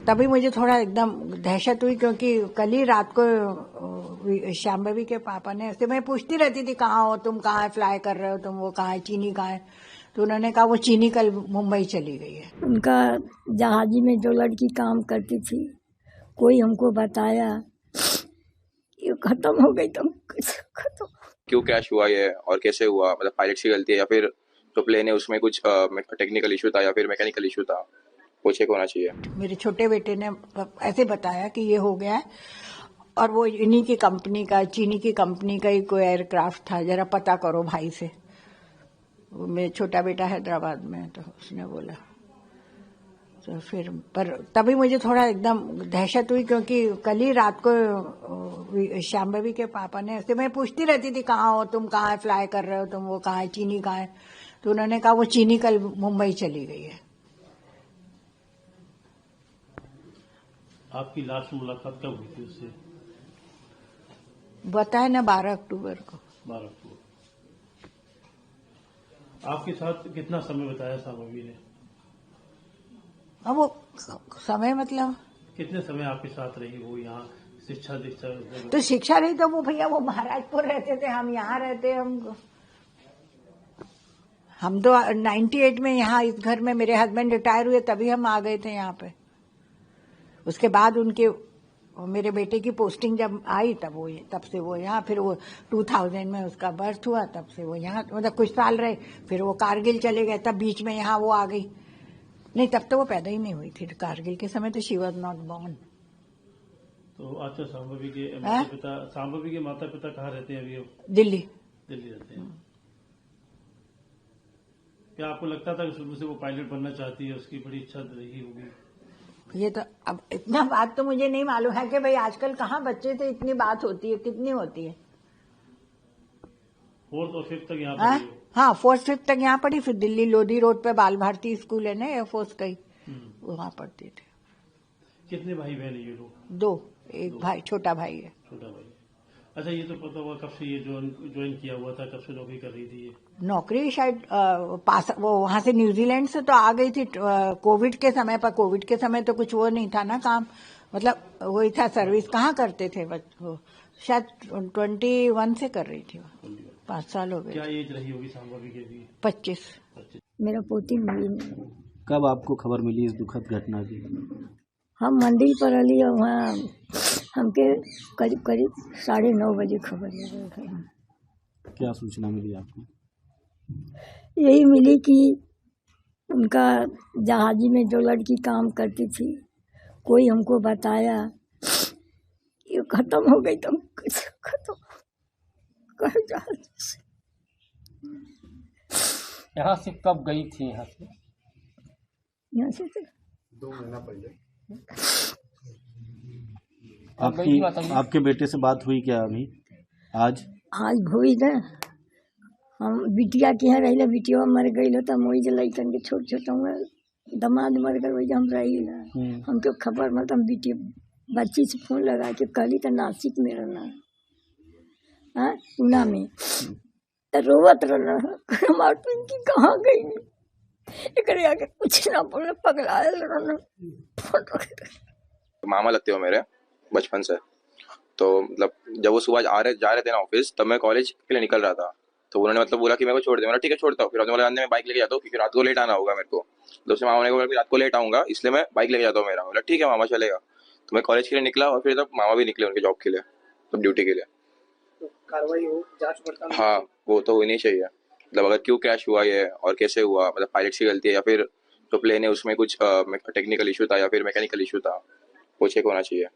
तभी मुझे थोड़ा एकदम दहशत हुई, क्योंकि कल ही रात को शांभवी के पापा ने ऐसे, मैं पूछती रहती थी कहाँ हो तुम, कहाँ फ्लाई कर रहे हो तुम, वो कहाँ है, चीनी कहाँ है, तो उन्होंने कहा वो चीनी कल मुंबई चली गई है। उनका जहाजी में जो लड़की काम करती थी, कोई हमको बताया, ये खत्म हो गई, तुम खत्म। क्यों क्रैश हुआ ये और कैसे हुआ, मतलब पायलट की गलती है या फिर जो प्लेन है उसमें कुछ टेक्निकल इशू था या फिर मैकेनिकल इशू था, वो चेक होना चाहिए। मेरे छोटे बेटे ने ऐसे बताया कि ये हो गया है, और वो इन्हीं की कंपनी का, चीनी की कंपनी का ही कोई एयरक्राफ्ट था, जरा पता करो भाई से। वो मेरा छोटा बेटा हैदराबाद में, तो उसने बोला, तो फिर पर तभी मुझे थोड़ा एकदम दहशत हुई, क्योंकि कल ही रात को शांभवी के पापा ने ऐसे, मैं पूछती रहती थी कहाँ हो तुम, कहाँ फ्लाई कर रहे हो तुम, वो कहाँ है, चीनी कहाँ है, तो उन्होंने कहा वो चीनी कल मुंबई चली गई है। आपकी लास्ट मुलाकात कब हुई थी उससे? बताया ना 12 अक्टूबर को। 12 अक्टूबर। आपके साथ कितना समय बताया शांभवी ने? अब वो समय मतलब कितने समय आपके साथ रही वो यहाँ शिक्षा दीक्षा? तो शिक्षा रही तो वो भैया वो महाराजपुर रहते थे, हम यहाँ रहते, हम तो 98 में यहाँ इस घर में, मेरे हस्बैंड रिटायर हुए तभी हम आ गए थे यहाँ पे। उसके बाद उनके मेरे बेटे की पोस्टिंग जब आई तब से वो यहाँ, फिर वो 2000 में उसका बर्थ हुआ, तब से वो यहाँ मतलब कुछ साल रहे, फिर वो कारगिल चले गए, तब बीच में यहाँ वो आ गई। नहीं, तब तो वो पैदा ही नहीं हुई थी, कारगिल के समय तो शी वॉज नॉट बॉर्न। तो अच्छा, शांभवी के माता पिता कहाँ रहते हैं अभी? दिल्ली रहते हैं। क्या आपको लगता था कि शुरू से वो पायलट बनना चाहती है, उसकी बड़ी इच्छा रही होगी? ये तो अब इतना बात तो मुझे नहीं मालूम है कि भाई आजकल कहाँ बच्चे से इतनी बात होती है, कितनी होती है। 4th और 5th तक यहाँ पढ़ी? हाँ, 4th 5th तक यहाँ पढ़ी, फिर दिल्ली लोधी रोड पे बाल भारती स्कूल है ना एयरफोर्स का ही, वहाँ पढ़ती थी। कितने भाई बहन है ये लोग? 2, एक भाई, छोटा भाई है। छोटा भाई। अच्छा, ये तो पता हुआ कब से ये ज्वाइन किया हुआ था, कब से नौकरी कर रही थी ये? नौकरी शायद पास वो वहां से न्यूजीलैंड से तो आ गई थी कोविड के समय पर। कोविड के समय तो कुछ वो नहीं था ना काम, मतलब वही था सर्विस। कहाँ करते थे वो, शायद 21 से कर रही थी वो, 5 साल हो गए। क्या एज रही होगी शांभवी की भी? 25। मेरा पोती मिली। कब आपको खबर मिली इस दुखद घटना की? हम मंदिर पर अली और वहाँ हमके करीब 9:30 बजे खबर लगी। क्या सूचना मिली आपको? यही मिली कि उनका जहाजी में जो लड़की काम करती थी, कोई हमको बताया, ये खत्म हो गई, तुम खत्म कर जहाज से। यहाँ से कब गई थी? यहाँ से 2 महीना पहले। आपके बेटे से बात हुई क्या अभी? आज हुई ना। हम बिटिया के यहाँ रही, बिटिया मर गई, तो मोई लैकन के छोट दमाद मर गए, वही हम रही ना। हमको खबर मतलब बिटिया बच्ची से फोन लगा के कहली तो नासिक में रहना, पूना में, तो रोवत रहना की कहाँ गई, एक आगे कुछ ना बोले, पगलाए रहना। मामा लगते हो मेरे बचपन से, तो मतलब जब वो सुबह जा रहे थे ना ऑफिस, तब मैं कॉलेज के लिए निकल रहा था, तो उन्होंने मतलब बोला कि मेरे को छोड़ दे। मैंने ठीक है छोड़ता हूँ। फिर बोला मैं बाइक लेके जाता हूँ क्योंकि रात को लेट आना होगा मेरे को। दूसरे मामा ने बोला कि रात को लेट आऊंगा इसलिए मैं बाइक लेके जाता हूँ मेरा। बोला ठीक है मामा चलेगा। तो मैं कॉलेज के लिए निकला और फिर तब मामा भी निकले उनके जॉब के लिए, तब ड्यूटी के लिए। तो कार्रवाई हो, जांच पड़ताल? हाँ, वो तो होनी चाहिए। मतलब अगर क्यों क्रैश हुआ ये और कैसे हुआ, मतलब पायलट की गलती है या फिर जो प्लेन है उसमें कुछ टेक्निकल इशू था या फिर मैकेनिकल इशू था, वो चेक होना चाहिए।